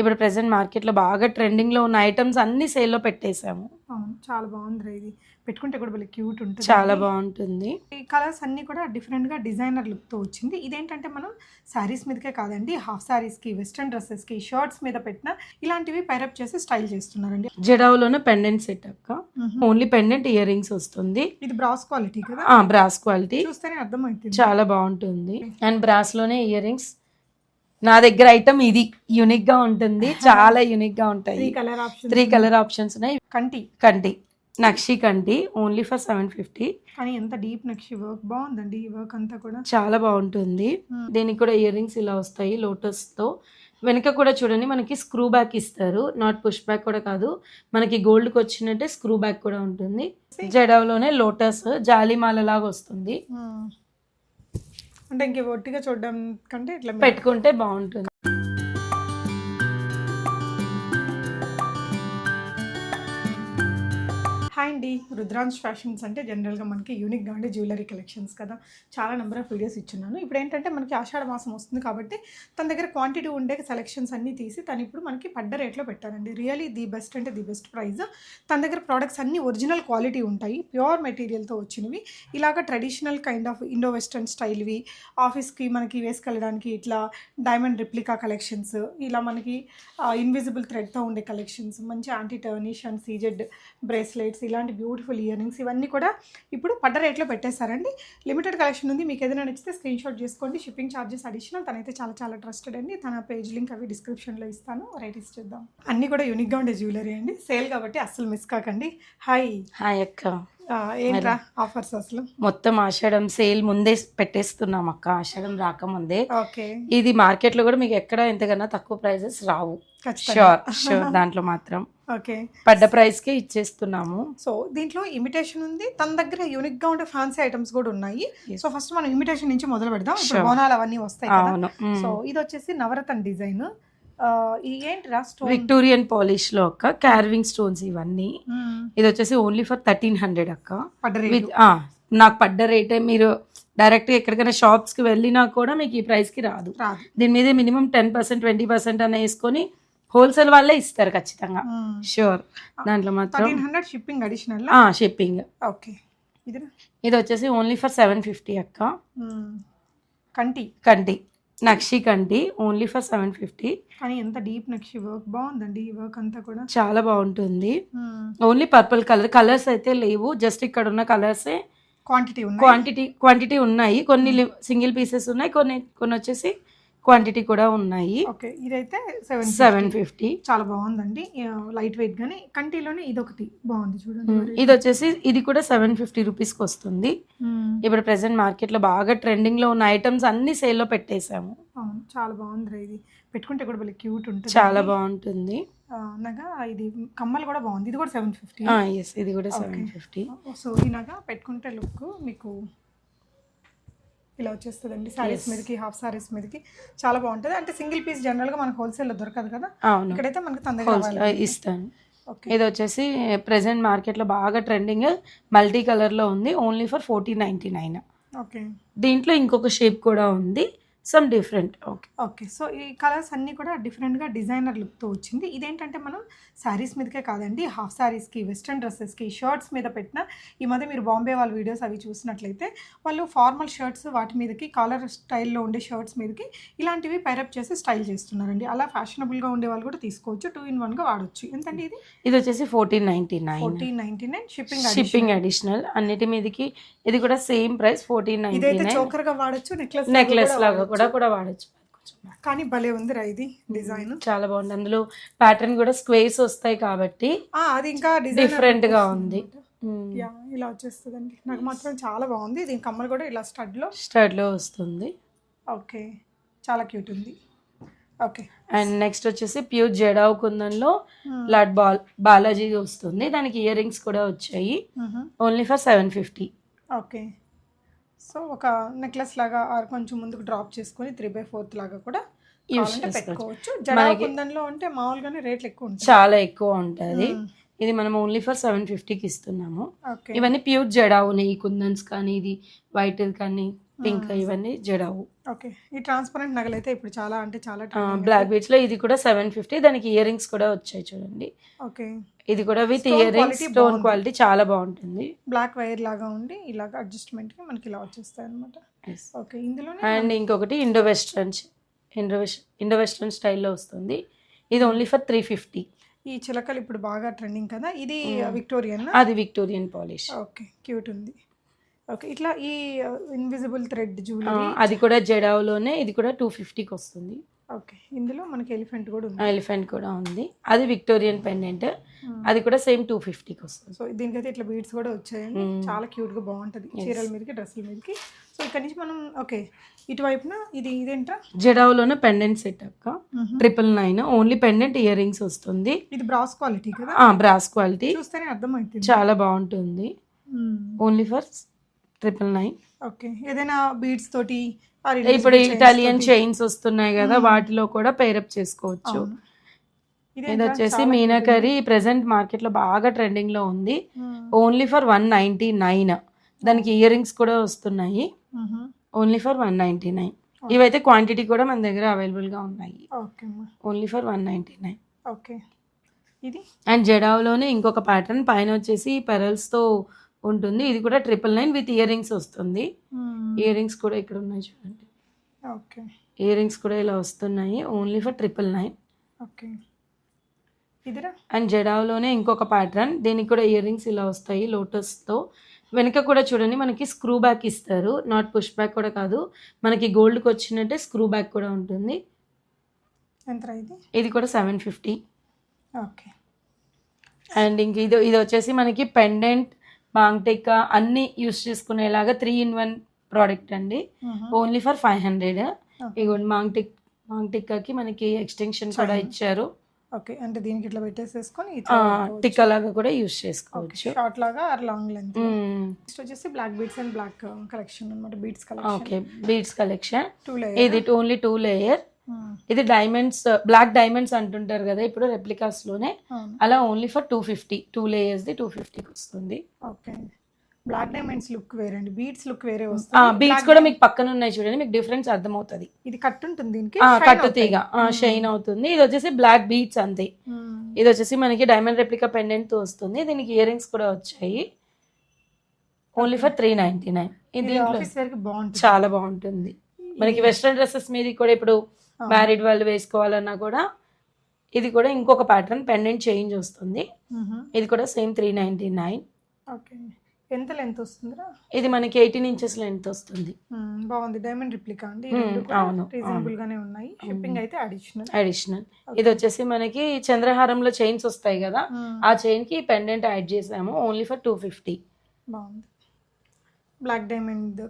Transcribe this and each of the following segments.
ఇప్పుడు ప్రెసెంట్ మార్కెట్లో బాగా ట్రెండింగ్లో ఉన్న ఐటమ్స్ అన్ని సేల్లో పెట్టేశాము. అవును, చాలా బాగుంది ఇది. పెట్టుకుంటే కూడా భలే క్యూట్ ఉంటుంది. చాలా బాగుంటుంది. ఈ కలర్స్ అన్ని కూడా డిఫరెంట్గా డిజైనర్ లుక్తో వచ్చింది. ఇదేంటంటే మనం శారీస్ మీదకే కాదండి, హాఫ్ శారీస్కి, వెస్ట్రన్ డ్రెస్సెస్కి, షర్ట్స్ మీద పెట్టిన ఇలాంటివి పైరప్ చేసి స్టైల్ చేస్తున్నారండి. జడావులోనే పెండెంట్ సెట్ అక్క. ఓన్లీ పెండెంట్ ఇయర్ రింగ్స్ వస్తుంది. ఇది బ్రాస్ క్వాలిటీ కదా? బ్రాస్ క్వాలిటీ చూస్తేనే అర్థమవుతుంది. చాలా బాగుంటుంది. అండ్ బ్రాస్ లోనే ఇయర్ రింగ్స్. నా దగ్గర ఐటమ్ ఇది యూనిక్ గా ఉంటుంది, చాలా యూనిక్ గా ఉంటాయి. 3 కలర్ ఆప్షన్స్ ఉన్నాయి. కంటి నక్షి కంటి ఓన్లీ ఫర్ 750. కానీ ఎంత డీప్ నక్షి వర్క్ బాగుందండి. ఈ వర్క్ అంతా కూడా చాలా బాగుంటుంది. దీనికి కూడా ఇయర్ రింగ్స్ ఇలా వస్తాయి లోటస్ తో. వెనక కూడా చూడండి మనకి స్క్రూ బ్యాక్ ఇస్తారు, నాట్ పుష్ బ్యాక్ కూడా కాదు. మనకి గోల్డ్ కి వచ్చినట్టే స్క్రూ బ్యాక్ కూడా ఉంటుంది. జడవలోనే లోటస్ జాలిమాల లాగా వస్తుంది. అంటే ఇంక ఒట్టిగా చూడడం కంటే ఇట్లా పెట్టుకుంటే బాగుంటుంది. హాయ్ అండి, రుద్రాంశ్ ఫ్యాషన్స్ అంటే జనరల్గా మనకి యూనిక్గా ఉండే జ్యువెలరీ కలెక్షన్స్ కదా. చాలా నెంబర్ ఆఫ్ వీడియోస్ ఇచ్చున్నాను. ఇప్పుడు ఏంటంటే మనకి ఆషాఢ మాసం వస్తుంది కాబట్టి తన దగ్గర క్వాంటిటీ ఉండే సెలెక్షన్స్ అన్నీ తీసి తను ఇప్పుడు మనకి పడ్డ రేట్లో పెట్టారండి. రియలీ ది బెస్ట్ అంటే ది బెస్ట్ ప్రైస్. తన దగ్గర ప్రోడక్ట్స్ అన్నీ ఒరిజినల్ క్వాలిటీ ఉంటాయి, ప్యూర్ మెటీరియల్తో వచ్చినవి. ఇలాగ traditional kind of Indo western స్టైల్వి, ఆఫీస్కి మనకి వేసుకెళ్ళడానికి ఇట్లా డైమండ్ రిప్లికా కలెక్షన్స్, ఇలా మనకి ఇన్విజిబుల్ థ్రెడ్తో ఉండే కలెక్షన్స్, మంచి యాంటీ టర్నిష్ అండ్ సీజెడ్ బ్రేస్లెట్స్, ఇలాంటి బ్యూటిఫుల్ ఇయర్ రింగ్స్ ఇవన్నీ కూడా ఇప్పుడు పడ్డ రేట్లో పెట్టేశారండి. లిమిటెడ్ కలెక్షన్ ఉంది. మీకు ఏదైనా నచ్చితే స్క్రీన్ షాట్ చేసుకోండి. Shipping charges additional. తనైతే చాలా చాలా ట్రస్టెడ్ అండి. తన పేజ్ లింక్ అవి డిస్క్రిప్షన్లో ఇస్తాను, వెరైటీస్ చూద్దాం. అన్నీ కూడా యూనిక్గా ఉండే జ్యువెలరీ అండి. సేల్ కాబట్టి అస్సలు మిస్ కాకండి. హాయ్ అక్క, ఏంట్రా ఆఫర్స్? అసలు మొత్తం ఆషాఢం సేల్ ముందే పెట్టేస్తున్నాం అక్క, ఆషాఢం రాకముందే. ఓకే, ఇది మార్కెట్లో కూడా మీకు ఎక్కడ ఎంతకన్నా తక్కువ ప్రైజెస్ రావు. షూర్ దాంట్లో మాత్రం ఓకే పడ్డ ప్రైస్ కే ఇచ్చేస్తున్నాము. సో దీంట్లో ఇమిటేషన్ ఉంది, తన దగ్గర యూనిక్ గా ఉండే ఫ్యాన్సీ ఐటమ్స్ కూడా ఉన్నాయి. సో ఫస్ట్ మనం ఇమిటేషన్ నుంచి మొదలు పెడదాం. బోనాలు అవన్నీ వస్తాయి కదా. సో ఇది వచ్చేసి నవరత్న డిజైన్. ఏంటి విక్టోరియన్ పాలిష్ లో అక్క, కార్వింగ్ స్టోన్స్ ఇవన్నీ. ఇది వచ్చేసి ఓన్లీ ఫర్ 1300 అక్క. నాకు పడ్డ రేటే. మీరు డైరెక్ట్ ఎక్కడికైనా షాప్స్ కి వెళ్ళినా కూడా మీకు ఈ ప్రైస్ కి రాదు. దీని మీద మినిమం 10% 20% అని వేసుకొని హోల్సేల్ వాళ్ళే ఇస్తారు ఖచ్చితంగా, షూర్. దాంట్లో మాత్రం 1300 షిప్పింగ్ అడిషనల్. షిప్పింగ్. ఓకే, ఇది వచ్చేసి ఓన్లీ ఫర్ 750 అక్క. కంటి నక్షి కంటి ఓన్లీ ఫర్ 750. కానీ ఎంత డీప్ నక్షి వర్క్ బాగుందండి. ఈ వర్క్ అంతా కూడా చాలా బాగుంటుంది. ఓన్లీ పర్పుల్ కలర్స్ అయితే లేవు, జస్ట్ ఇక్కడ ఉన్న కలర్సే క్వాంటిటీ ఉన్నాయి. కొన్ని సింగిల్ పీసెస్ ఉన్నాయి, కొన్ని వచ్చేసి క్వాంటిటీ కూడా ఉన్నాయి. ఓకే, ఇదైతే 750. చాలా బాగుందండి, లైట్ వెయిట్ గానీ. కంటిలోనే ఇదొకటి బాగుంది చూడండి. ఇది వచ్చేసి ఇది కూడా 750 రూపీస్కి వస్తుంది. ఇప్పుడు ప్రెసెంట్ మార్కెట్లో బాగా ట్రెండింగ్ లో ఉన్న ఐటమ్స్ అన్ని సేల్లో పెట్టేశాము. అవును, చాలా బాగుంది ఇది. పెట్టుకుంటే కూడా భలే క్యూట్ ఉంటుంది. చాలా బాగుంటుంది. నగా ఇది కమ్మలు కూడా బాగుంది. ఇది కూడా 750. ఇది కూడా 750. సో ఈ నగా పెట్టుకుంటే లుక్ మీకు ఇలా వచ్చేస్తుందండి. శారీస్ మీదకి, హాఫ్ శారీస్ మీదకి చాలా బాగుంటుంది. అంటే సింగిల్ పీస్ జనరల్ గా మనకు హోల్సేల్ లో దొరకదు కదా. ఇక్కడైతే మనకి తొందరగా ఇస్తాను. ఇది వచ్చేసి ప్రెసెంట్ మార్కెట్ లో బాగా ట్రెండింగ్ మల్టీ కలర్ లో ఉంది, ఓన్లీ ఫర్ 1499. ఓకే, దీంట్లో ఇంకొక షేప్ కూడా ఉంది, సమ్ డిఫరెంట్. ఓకే సో ఈ కలర్స్ అన్నీ కూడా డిఫరెంట్గా డిజైనర్ లుక్తో వచ్చింది. ఇదేంటంటే మనం శారీస్ మీదకే కాదండి, హాఫ్ శారీస్కి, వెస్ట్రన్ డ్రెస్సెస్కి, షర్ట్స్ మీద పెట్టిన. ఈ మధ్య మీరు బాంబే వాళ్ళ వీడియోస్ అవి చూసినట్లయితే వాళ్ళు ఫార్మల్ షర్ట్స్ వాటి మీదకి, కాలర్ స్టైల్లో ఉండే షర్ట్స్ మీదకి ఇలాంటివి పైరప్ చేసి స్టైల్ చేస్తున్నారండి. అలా ఫ్యాషనబుల్గా ఉండే వాళ్ళు కూడా తీసుకోవచ్చు, 2 in 1గా వాడచ్చు. ఎంతండి ఇది? ఇది వచ్చేసి 1499. Shipping additional. అన్నిటి మీదకి ఇది కూడా సేమ్ ప్రైస్ 1499. చోకర్గా వాడచ్చు, నెక్లెస్ లాగా కూడా వాడచ్చు. కానీ భలే ఉంది రా ఇది డిజైన్, చాలా బాగుంది. అందులో ప్యాటర్న్ కూడా స్క్వేర్స్ వస్తాయి కాబట్టి అది ఇంకా డిఫరెంట్ గా ఉంది. ఇలా వచ్చేస్తుందండి. నాకు మాత్రం చాలా బాగుంది. దీని కమ్మలు కూడా ఇలా స్టడ్ లో వస్తుంది. ఓకే, చాలా క్యూట్ ఉంది. ఓకే, అండ్ నెక్స్ట్ వచ్చేసి ప్యూర్ జడావ్ కుందన్లో లాట్ బాలాజీ వస్తుంది. దానికి ఇయర్ రింగ్స్ కూడా వచ్చాయి, ఓన్లీ ఫర్ 750. ఓకే, సో ఒక నెక్లెస్ లాగా కొంచెం ముందుకు డ్రాప్ చేసుకొని 3/4 లాగా కూడా పెట్టుకోవచ్చు. జడావ్ కుందన్లో అంటే మామూలుగానే రేట్లు ఎక్కువ ఉంటాయి, చాలా ఎక్కువ ఉంటుంది. ఇది మనం ఓన్లీ ఫర్ 750కి ఇస్తున్నాము. ఇవన్నీ ప్యూర్ జడావు, ఈ కుందన్స్ కానీ, ఇది వైట్ కానీ పింక్ ఇవన్నీ జడావు. ఓకే. ఈ ట్రాన్స్పరెంట్ నగలైతే ఇప్పుడు చాలా అంటే చాలా బ్లాక్ బీడ్స్ లో ఇది కూడా 750. దానికి ఇయర్ రింగ్స్ కూడా వచ్చాయి చూడండి. ఓకే. ఇది కూడా with ear rings, stone quality చాలా బాగుంటుంది. బ్లాక్ వైర్ లాగా ఉండి ఇలాగ అడ్జస్ట్మెంట్ కి మనకి ఇలా వచ్చేస్తాయి అన్నమాట. ఓకే. ఇందులోనే అండ్ ఇంకొకటి ఇండో వెస్ట్రన్ స్టైల్లో వస్తుంది. ఇది ఓన్లీ ఫర్ 350. ఈ చిలకలు ఇప్పుడు బాగా ట్రెండింగ్ కదా, ఇది విక్టోరియన్. అది విక్టోరియన్ పాలిష్. ఓకే, క్యూట్ ఉంది. ఓకే. ఇట్లా ఈ ఇన్విజిబుల్ థ్రెడ్ జ్యువెలరీ అది కూడా జడావులోనే, ఇది కూడా 250కి వస్తుంది. ఓకే. ఇందులో మనకి ఎలిఫెంట్ కూడా ఉంది. ఎలిఫెంట్ కూడా ఉంది. అది విక్టోరియన్ పెండెంట్, అది కూడా సేమ్ 250కి వస్తుంది. సో దీనికైతే ఇట్లా బీడ్స్ కూడా వచ్చాయండి. చాలా క్యూట్ గా బాగుంటది చీరల మీదకి, డ్రెస్సుల మీదకి. సో ఇక్కడ నుంచి మనం ఓకే ఇటువైపున ఇదేంటా జడావులోనే పెండెంట్ సెట్ అక్క, 999. ఓన్లీ పెండెంట్ ఇయర్ రింగ్స్ వస్తుంది. ఇది బ్రాస్ క్వాలిటీ కదా? బ్రాస్ క్వాలిటీ, చూస్తేనే అర్థమవుతుంది. చాలా బాగుంటుంది. Only for 999. ఓకే. ఏదైనా బీడ్స్ తోటి ఇప్పుడు ఇటాలియన్ చైన్స్ వస్తున్నాయి కదా, వాటిలో కూడా పేరప్ చేసుకోవచ్చు. ఇది వచ్చేసి మీనాకరీ ప్రెసెంట్ మార్కెట్ లో బాగా ట్రెండింగ్ లో ఉంది. Only for 199. దానికి ఇయర్ రింగ్స్ కూడా వస్తున్నాయి. Only for 199. ఇవైతే క్వాంటిటీ కూడా మన దగ్గర అవైలబుల్ గా ఉన్నాయి. Only for 199. ఓకే. ఇది అండ్ జడావులోనే ఇంకొక ప్యాటర్న్ పైన వచ్చేసి పెరల్స్ తో ఉంటుంది. ఇది కూడా 999 విత్ ఇయర్ రింగ్స్ వస్తుంది. ఇయర్ రింగ్స్ కూడా ఇక్కడ ఉన్నాయి చూడండి. ఓకే. ఇయర్ రింగ్స్ కూడా ఇలా వస్తున్నాయి. Only for 999. ఓకే. ఇదిరా. అండ్ జడావులోనే ఇంకొక ప్యాటర్న్, దీనికి కూడా ఇయర్ రింగ్స్ ఇలా వస్తాయి లోటస్ తో. వెనక కూడా చూడండి మనకి స్క్రూ బ్యాక్ ఇస్తారు, నాట్ పుష్ బ్యాక్ కూడా కాదు. మనకి గోల్డ్కి వచ్చినట్టే స్క్రూ బ్యాక్ కూడా ఉంటుంది. ఎంత ఇది? ఇది కూడా 750. ఓకే. అండ్ ఇంక ఇది వచ్చేసి మనకి పెండెంట్, మాంగ్టిక్కా అన్ని యూస్ చేసుకునేలాగా 3-in-1 ప్రోడక్ట్ అండి. Only for 500. ఇగోండి మాంగ్టిక్కాకి మనకి ఎక్స్టెన్షన్ కూడా ఇచ్చారు. ఓకే. అంటే దీనికి ఇట్లా పెట్టేసేసుకొని టిక్కా లాగా కూడా యూస్ చేసుకోవచ్చు, షార్ట్ లాగా ఆర్ లాంగ్ లెంత్. నెక్స్ట్ వచ్చేసి black beads and black collection అన్నమాట. Beads collection. Okay, beads collection. ఇది ఓన్లీ 2 లేయర్. ఇది డైమండ్స్, బ్లాక్ డైమండ్స్ అంటుంటారు కదా ఇప్పుడు రెప్లికాస్ లోనే, అలా ఓన్లీ ఫర్ 250. 2 లేయర్స్ 250కి వస్తుంది. ఓకే. బ్లాక్ డైమండ్స్ లుక్ వేరే అండి, బీడ్స్ లుక్ వేరే వస్తుంది. బీడ్స్ కూడా మీకు పక్కన ఉన్నాయి చూడండి, మీకు డిఫరెన్స్ అర్థమవుతుంది. ఇది కట్ ఉంటుంది, దీనికి కట్టు తీగ షైన్ అవుతుంది. ఇది వచ్చేసి బ్లాక్ బీడ్స్ అంతే. ఇది వచ్చేసి మనకి డైమండ్ రెప్లికా పెండెంట్ తో వస్తుంది. దీనికి ఇయర్ రింగ్స్ కూడా వచ్చాయి. Only for 399. ఇది చాలా బాగుంటుంది. మనకి వెస్ట్రన్ డ్రెస్సెస్ మీద కూడా ఇప్పుడు మ్యారీడ్ వాళ్ళు వేసుకోవాలన్నా కూడా ఇది కూడా ఇంకొక ప్యాటర్న్ పెండెంట్ చేంజ్ వస్తుంది. ఇది కూడా సేమ్ 399. ఓకే. ఎంత లెంత్ వస్తుందిరా? ఇది మనకి 18 inches లెంత్ వస్తుంది. బాగుంది. డైమండ్ రిప్లికా అండి. అవును, రీజనబుల్ గానే ఉన్నాయి. షిప్పింగ్ అయితే అడిషనల్. ఇది వచ్చేసి మనకి చంద్రహారంలో చైన్స్ వస్తాయి కదా, ఆ చైన్ కి పెండెంట్ యాడ్ చేసాము. Only for 250. బాగుంది. బ్లాక్ డైమండ్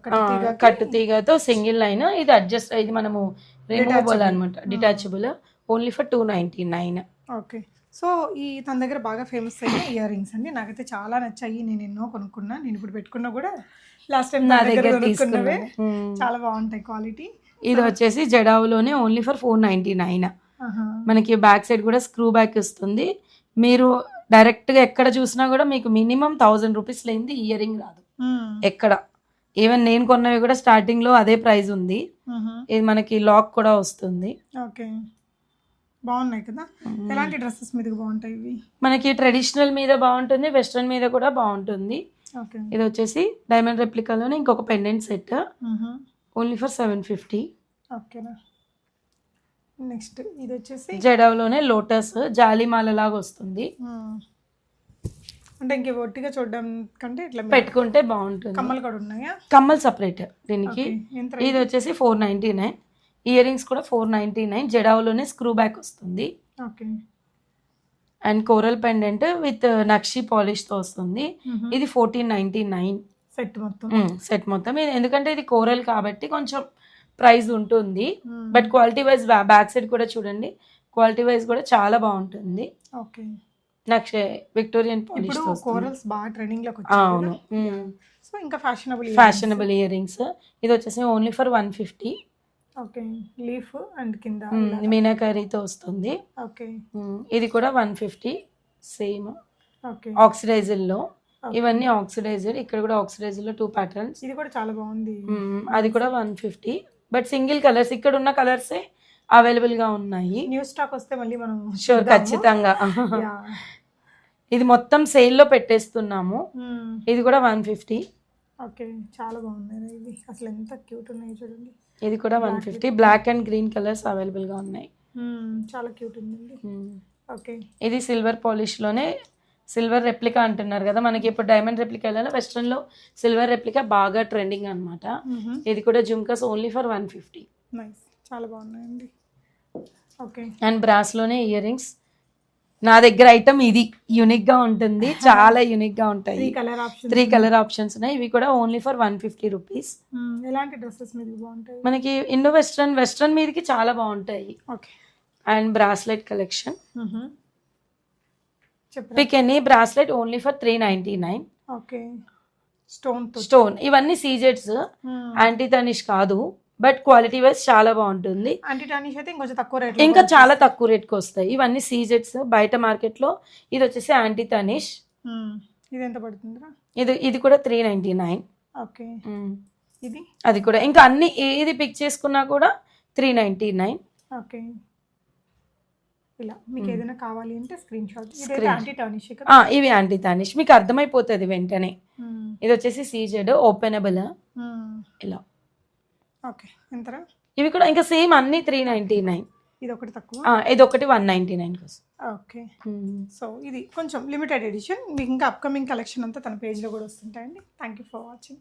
కట్టు తీగతో సింగిల్ లైన్. ఇది అడ్జస్ట్, ఇది మనము రిమూవబుల్ అనమాట, detachable. Only for 299. Okay. So ఈ తన దగ్గర బాగా ఫేమస్ అయిన ఇయర్ రింగ్స్ అండి. నాకైతే చాలా నచ్చాయి. నేను ఎన్నో కొనుక్కున్నా. నేను ఇప్పుడు పెట్టుకున్నా కూడా లాస్ట్ టైం నా దగ్గర కొనుక్కున్నవే. చాలా బాగుంటాయి క్వాలిటీ. ఇది వచ్చేసి జడావులోనే ఓన్లీ ఫర్ 499. మనకి బ్యాక్ సైడ్ కూడా స్క్రూ బ్యాక్ వస్తుంది. మీరు డైరెక్ట్ గా ఎక్కడ చూసినా కూడా మీకు మినిమం 1000 రూపీస్ లేనిది ఇయర్ రింగ్ రాదు ఎక్కడ. ఈవెన్ నేను కొన్నవి కూడా స్టార్టింగ్ లో అదే ప్రైస్ ఉంది. ఇది మనకి లాక్ కూడా వస్తుంది. ఓకే. బాగున్నాయి కదా. ఎలాంటి డ్రెస్సెస్ మీద బాగుంటాయి ఇవి? మనకి ట్రెడిషనల్ మీద బాగుంటుంది, వెస్ట్రన్ మీద కూడా బాగుంటుంది. ఇది వచ్చేసి డైమండ్ రెప్లికాలోనే ఇంకొక పెండెంట్ సెట్. Only for 750. ఓకేనా. నెక్స్ట్ ఇది వచ్చేసి జడావులోనే లోటస్ జాలిమాల లాగా వస్తుంది. అంటే ఇంక ఒట్టిగా చూడడం కంటే ఇట్లా పెట్టుకుంటే బాగుంటుంది. కమ్మలు కూడా ఉన్నాయా? కమ్మలు సపరేట్ దీనికి. ఇది వచ్చేసి 499. ఇయర్ రింగ్స్ కూడా 499. జడావులోనే స్క్రూ బ్యాక్ వస్తుంది. Okay. And coral pendant with nakshi polish తో వస్తుంది. ఇది 1499. సెట్ మొత్తం. ఎందుకంటే ఇది కోరల్ కాబట్టి కొంచెం ప్రైస్ ఉంటుంది. But quality wise back side కూడా చూడండి, క్వాలిటీ వైజ్ కూడా చాలా బాగుంటుంది. ఓకే. నక్షి విక్టోరియన్ పాలిష్ తో కోరల్స్ బాగా ట్రెండింగ్ లోకి వచ్చాయి. అవును. సో ఇంకా ఫ్యాషనబుల్ ఇయర్ రింగ్స్. ఇది వచ్చేసి only for 150. Okay. Leaf and కింద మీనాకరీతో వస్తుంది. ఓకే. ఇది కూడా 150 సేమ్. ఓకే. ఆక్సిడైజర్ లో ఇవన్నీ ఆక్సిడైజ్డ్, ఇక్కడ కూడా ఆక్సిడైజ్డ్ లో 2 ప్యాటర్న్స్. ఇది కూడా చాలా బాగుంది. అది కూడా 150, బట్ సింగిల్ కలర్స్, ఇక్కడ ఉన్న కలర్సే అవైలబుల్ గా ఉన్నాయి. న్యూ స్టాక్ వస్తే మళ్ళీ మనం షూర్, ఖచ్చితంగా. ఇది మొత్తం సేల్ లో పెట్టేస్తున్నాము. ఇది కూడా 150. ఓకే, చాలా బాగున్నాయి ఇవి, అసలు ఎంత క్యూట్ ఉన్నాయి చూడండి. ఇది కూడా 150, black and green colours available గా ఉన్నాయి. చాలా క్యూట్ ఉందండి. ఓకే, ఇది సిల్వర్ పాలిష్ లోనే సిల్వర్ రెప్లికా అంటున్నారు కదా, మనకి ఇప్పుడు డైమండ్ రెప్లికా వెళ్ళాలి, వెస్ట్రన్ లో సిల్వర్ రెప్లికా బాగా ట్రెండింగ్ అన్నమాట. ఇది కూడా జుమ్కాస్ ఓన్లీ ఫర్ 150. నైస్, చాలా బాగున్నాయండి. ఓకే, అండ్ బ్రాస్ లోనే ఇయర్ రింగ్స్. నా దగ్గర ఐటమ్ ఇది యూనిక్ గా ఉంటుంది, చాలా యూనిక్ గా ఉంటాయి. 3 కలర్ ఆప్షన్స్ ఉన్నాయి. ఇవి కూడా ఓన్లీ ఫర్ 150 రూపీస్. ఎలాంటి డ్రెస్సెస్ మీద బాగుంటాయి? మనకి ఇండో వెస్ట్రన్ మీదకి చాలా బాగుంటాయి. Okay, and bracelet collection. చెప్పండి. Pick any bracelet only for 399. Okay, stone ఇవన్నీ సీజెట్స్, యాంటీ తనిష్ కాదు, బట్ క్వాలిటీ వైజ్ చాలా బాగుంటుంది. యాంటీ టానిష్ అయితే ఇంకొంచెం తక్కువ రేట్, ఇంకా చాలా తక్కువ రేట్కి వస్తాయి. ఇవన్నీ సీజెట్స్ బయట మార్కెట్ లో. ఇది వచ్చేసి యాంటీ తనిష్. ఇది ఎంత పడుతుందిరా? ఇది కూడా 399. ఓకే, ఇది అది కూడా ఇంకా అన్ని ఏది పిక్ చేసుకున్నా కూడా 399. ఓకే, ఇలా మీకు ఏదైనా కావాలి అంటే స్క్రీన్ షాట్. యాంటీ టానిష్, ఇవి యాంటీ తానిష్, మీకు అర్థమైపోతుంది వెంటనే. ఇది వచ్చేసి సీజెడ్ ఓపెనబుల్ ఇలా. ఓకే, ఎంతరా? ఇవి కూడా ఇంకా సేమ్ అన్ని 399. ఇది ఒకటి తక్కువ, ఇది ఒకటి 199 కోసం. ఓకే, సో ఇది కొంచెం లిమిటెడ్ ఎడిషన్. మీకు ఇంకా అప్కమింగ్ కలెక్షన్ అంతా తన పేజ్లో కూడా వస్తుంటాయండి. Thank you for watching.